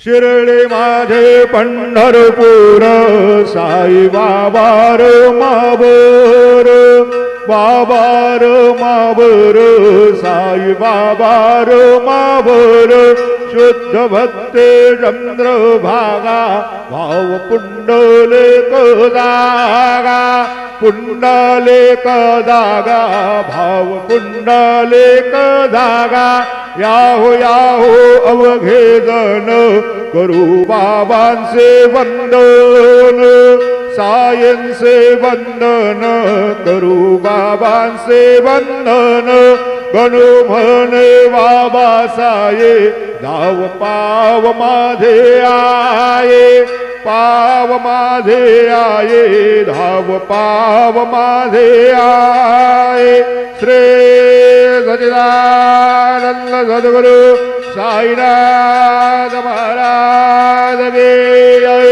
शिरडी माझे पंढरपूर साई बाबार मावर बाबार मावर साई बाबार मावर शुद्ध भक्ते चंद्रभागा भाव पुंडलिक दागा पुंडलिक दागा भाव पुंडलिक दागा याहो याहो अवघे जन करू बाबांचे वंदन सायंचे वंदन करू बाबांचे वंदन गणू म्हणे बाबा साये धाव पाव माझे आये पाव माझे आये धाव पाव माझे आये श्री सच्चिदानंद सद्गुरु साईनाथ महाराज की